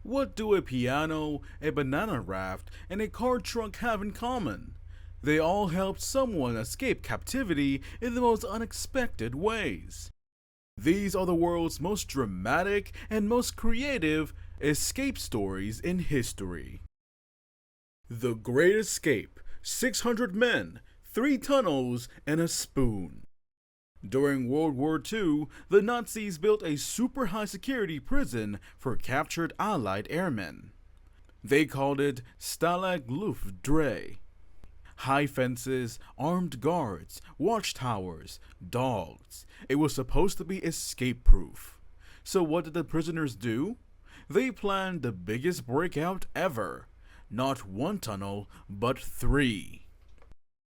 What do a piano, a banana raft, and a car trunk have in common? They all helped someone escape captivity in the most unexpected ways. These are the world's most dramatic and most creative escape stories in history. The Great Escape: 600 men, 3 tunnels, and a spoon. During World War II, the Nazis built a super high security prison for captured Allied airmen. They called it Stalag Luft 3. High fences, armed guards, watchtowers, dogs. It was supposed to be escape proof. So what did the prisoners do? They planned the biggest breakout ever. Not 1 tunnel, but 3.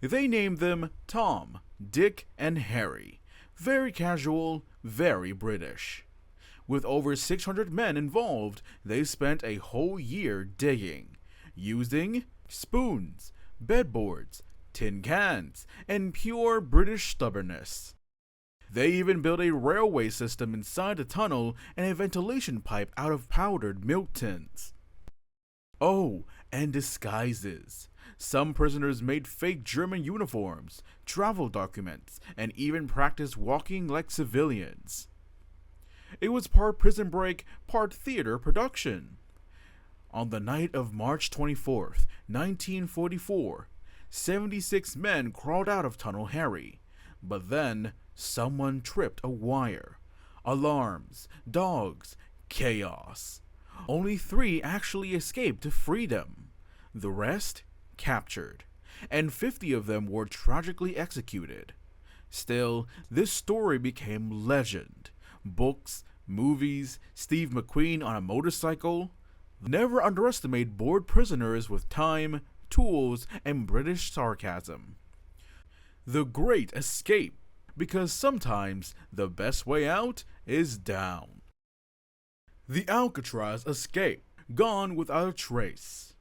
They named them Tom, Dick, and Harry. Very casual, very British. With over 600 men involved, they spent a whole year digging, using spoons, bedboards, tin cans, and pure British stubbornness. They even built a railway system inside the tunnel and a ventilation pipe out of powdered milk tins. Oh, and disguises. Some prisoners made fake German uniforms, travel documents, and even practiced walking like civilians. It was part prison break, part theater production. On the night of March 24th, 1944, 76 men crawled out of Tunnel Harry, but then someone tripped a wire. Alarms, dogs, chaos. Only 3 actually escaped to freedom. The rest captured, and 50 of them were tragically executed. Still, this story became legend. Books, movies, Steve McQueen on a motorcycle. Never underestimate bored prisoners with time, tools, and British sarcasm. The Great Escape, because sometimes the best way out is down. The Alcatraz Escape, gone without a trace.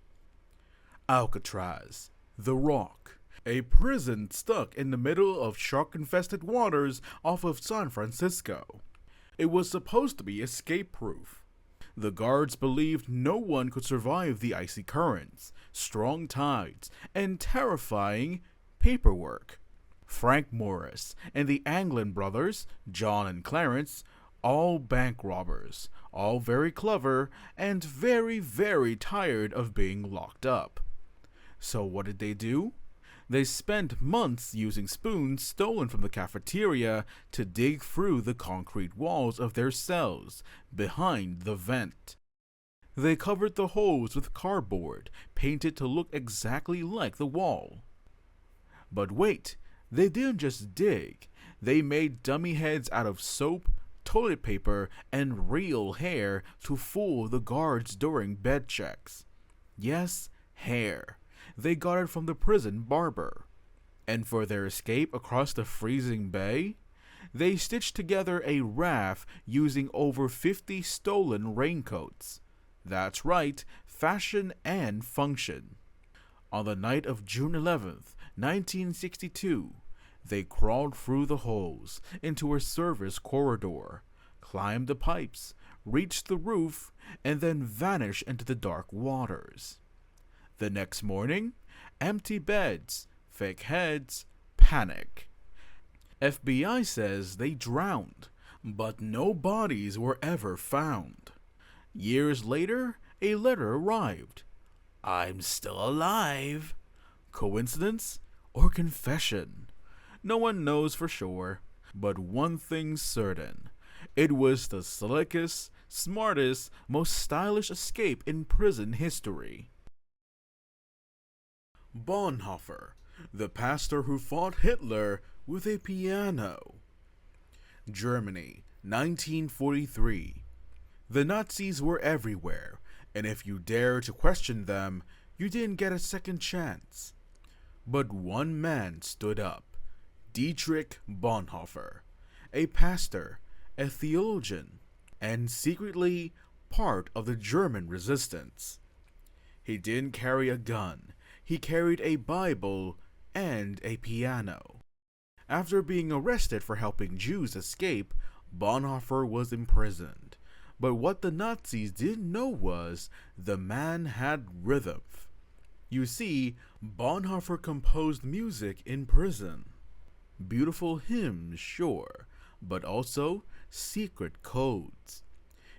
Alcatraz, the Rock, a prison stuck in the middle of shark-infested waters off of San Francisco. It was supposed to be escape-proof. The guards believed no one could survive the icy currents, strong tides, and terrifying paperwork. Frank Morris and the Anglin brothers, John and Clarence, all bank robbers, all very clever, and very, very tired of being locked up. So what did they do? They spent months using spoons stolen from the cafeteria to dig through the concrete walls of their cells, behind the vent. They covered the holes with cardboard, painted to look exactly like the wall. But wait, they didn't just dig. They made dummy heads out of soap, toilet paper, and real hair to fool the guards during bed checks. Yes, hair. They got it from the prison barber. And for their escape across the freezing bay, they stitched together a raft using over 50 stolen raincoats. That's right, fashion and function. On the night of June 11th, 1962, they crawled through the holes into a service corridor, climbed the pipes, reached the roof, and then vanished into the dark waters. The next morning, empty beds, fake heads, panic. FBI says they drowned, but no bodies were ever found. Years later, a letter arrived. "I'm still alive." Coincidence or confession? No one knows for sure, but one thing's certain. It was the slickest, smartest, most stylish escape in prison history. Bonhoeffer, the pastor who fought Hitler with a piano. Germany, 1943. The Nazis were everywhere, and if you dared to question them, you didn't get a second chance. But one man stood up, Dietrich Bonhoeffer, a pastor, a theologian, and secretly part of the German resistance. He didn't carry a gun. He carried a Bible and a piano. After being arrested for helping Jews escape, Bonhoeffer was imprisoned. But what the Nazis didn't know was the man had rhythm. You see, Bonhoeffer composed music in prison. Beautiful hymns, sure, but also secret codes.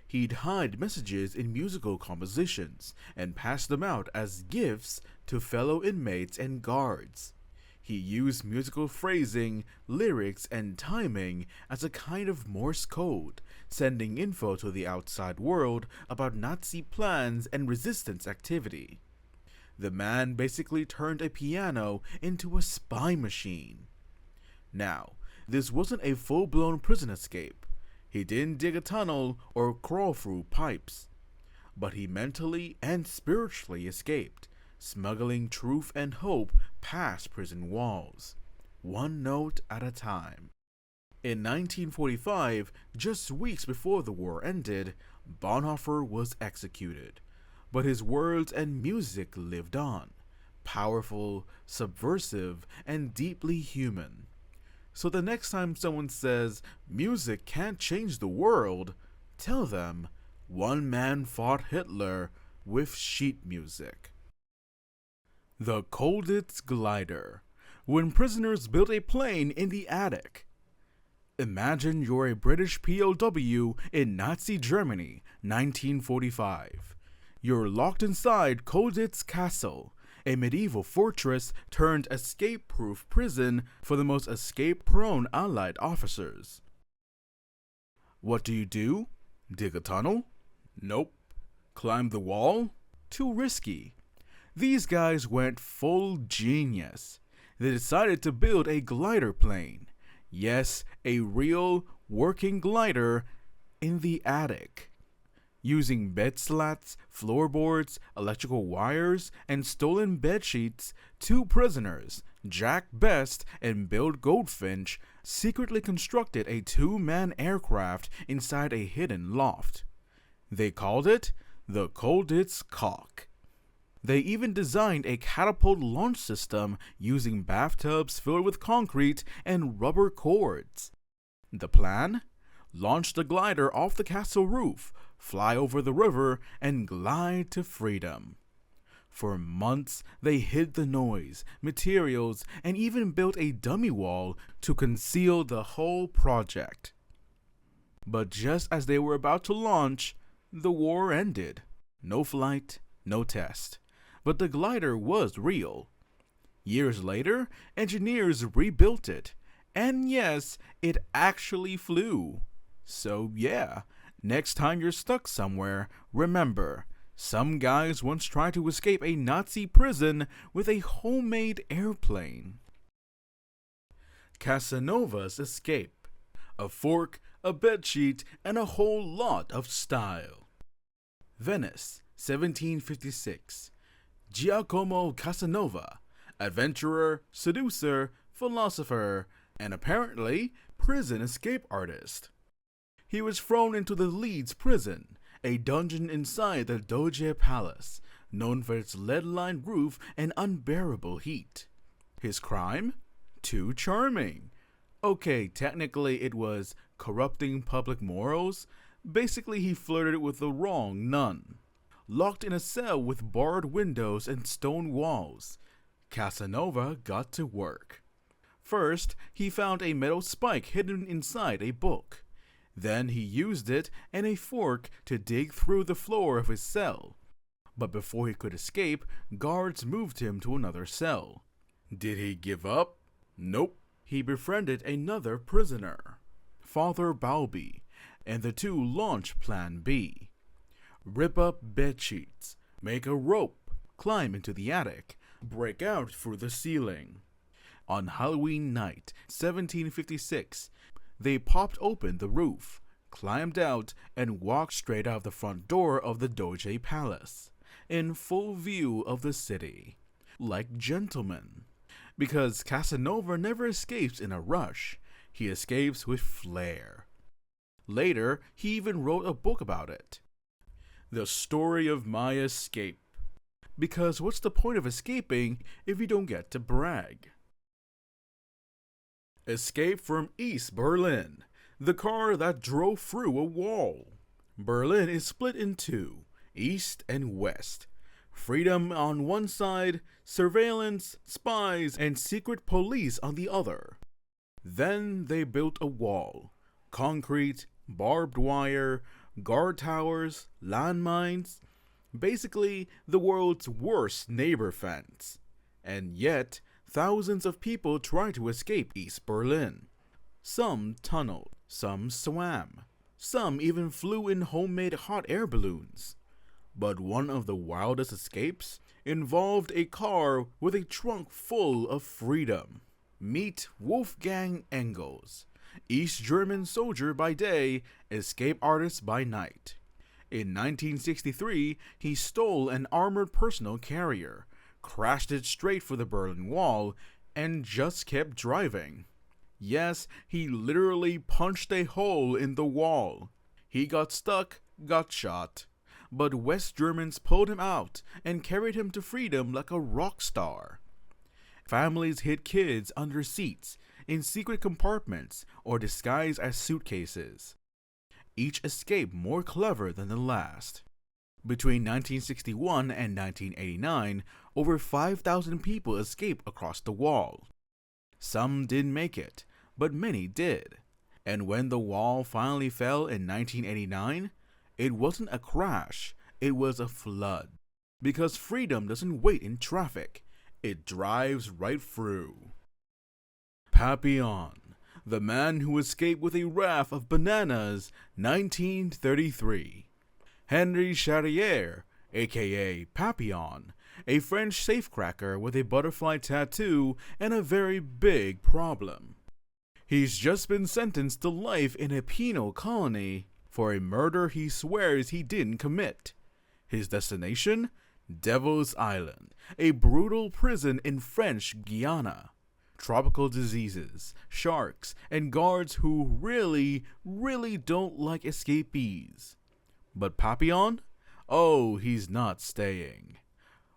He'd hide messages in musical compositions and pass them out as gifts to fellow inmates and guards. He used musical phrasing, lyrics, and timing as a kind of Morse code, sending info to the outside world about Nazi plans and resistance activity. The man basically turned a piano into a spy machine. Now, this wasn't a full-blown prison escape. He didn't dig a tunnel or crawl through pipes. But he mentally and spiritually escaped, smuggling truth and hope past prison walls, one note at a time. In 1945, just weeks before the war ended, Bonhoeffer was executed. But his words and music lived on, powerful, subversive, and deeply human. So the next time someone says music can't change the world, tell them one man fought Hitler with sheet music. The Colditz glider, when prisoners built a plane in the attic. Imagine you're a British POW in Nazi Germany, 1945. You're locked inside Colditz Castle, a medieval fortress turned escape-proof prison for the most escape-prone Allied officers. What do? Dig a tunnel? Nope. Climb the wall? Too risky. These guys went full genius. They decided to build a glider plane. Yes, a real, working glider in the attic. Using bed slats, floorboards, electrical wires, and stolen bed sheets, two prisoners, Jack Best and Bill Goldfinch, secretly constructed a two-man aircraft inside a hidden loft. They called it the Colditz Cock. They even designed a catapult launch system using bathtubs filled with concrete and rubber cords. The plan? Launch the glider off the castle roof, fly over the river, and glide to freedom. For months, they hid the noise, materials, and even built a dummy wall to conceal the whole project. But just as they were about to launch, the war ended. No flight, no test. But the glider was real. Years later, engineers rebuilt it. And yes, it actually flew. So yeah, next time you're stuck somewhere, remember, some guys once tried to escape a Nazi prison with a homemade airplane. Casanova's escape. A fork, a bedsheet, and a whole lot of style. Venice, 1756. Giacomo Casanova, adventurer, seducer, philosopher, and apparently prison escape artist. He was thrown into the Leeds prison, a dungeon inside the Doge Palace, known for its lead-lined roof and unbearable heat. His crime? Too charming. Okay, technically it was corrupting public morals. Basically, he flirted with the wrong nun. Locked in a cell with barred windows and stone walls, Casanova got to work. First, he found a metal spike hidden inside a book. Then he used it and a fork to dig through the floor of his cell. But before he could escape, guards moved him to another cell. Did he give up? Nope. He befriended another prisoner, Father Balbi, and the two launched Plan B. Rip up bed sheets, make a rope, climb into the attic, break out through the ceiling. On Halloween night, 1756, they popped open the roof, climbed out, and walked straight out the front door of the Doge Palace, in full view of the city, like gentlemen. Because Casanova never escapes in a rush, he escapes with flair. Later, he even wrote a book about it. The Story of My Escape. Because what's the point of escaping if you don't get to brag? Escape from East Berlin, the car that drove through a wall. Berlin is split in two, east and west. Freedom on one side, surveillance, spies, and secret police on the other. Then they built a wall. Concrete, barbed wire, guard towers, landmines. Basically, the world's worst neighbor fence. And yet, thousands of people tried to escape East Berlin. Some tunneled, some swam, some even flew in homemade hot air balloons. But one of the wildest escapes involved a car with a trunk full of freedom. Meet Wolfgang Engels, East German soldier by day, escape artist by night. In 1963, he stole an armored personnel carrier, crashed it straight for the Berlin Wall, and just kept driving. Yes, he literally punched a hole in the wall. He got stuck, got shot. But West Germans pulled him out and carried him to freedom like a rock star. Families hid kids under seats, in secret compartments, or disguised as suitcases. Each escape more clever than the last. Between 1961 and 1989, over 5,000 people escaped across the wall. Some didn't make it, but many did. And when the wall finally fell in 1989, it wasn't a crash, it was a flood. Because freedom doesn't wait in traffic, it drives right through. Papillon, the man who escaped with a raft of bananas, 1933. Henri Charrier, aka Papillon, a French safecracker with a butterfly tattoo and a very big problem. He's just been sentenced to life in a penal colony for a murder he swears he didn't commit. His destination? Devil's Island, a brutal prison in French Guiana. Tropical diseases, sharks, and guards who really don't like escapees. But Papillon? Oh, he's not staying.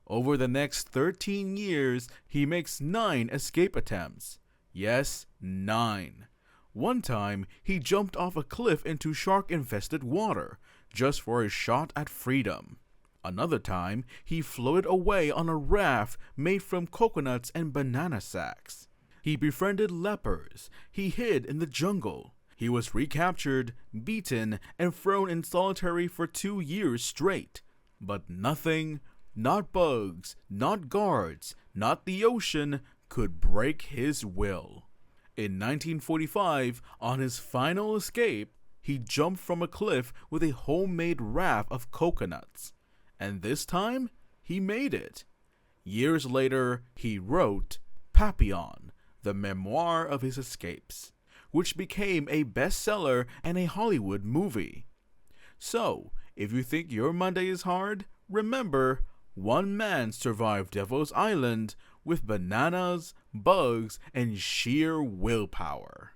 Over the next 13 years, he makes 9 escape attempts. Yes, 9. One time, he jumped off a cliff into shark-infested water, just for a shot at freedom. Another time, he floated away on a raft made from coconuts and banana sacks. He befriended lepers. He hid in the jungle. He was recaptured, beaten, and thrown in solitary for 2 years straight. But nothing, not bugs, not guards, not the ocean, could break his will. In 1945, on his final escape, he jumped from a cliff with a homemade raft of coconuts. And this time, he made it. Years later, he wrote Papillon, the memoir of his escapes, which became a bestseller and a Hollywood movie. So, if you think your Monday is hard, remember, one man survived Devil's Island with bananas, bugs, and sheer willpower.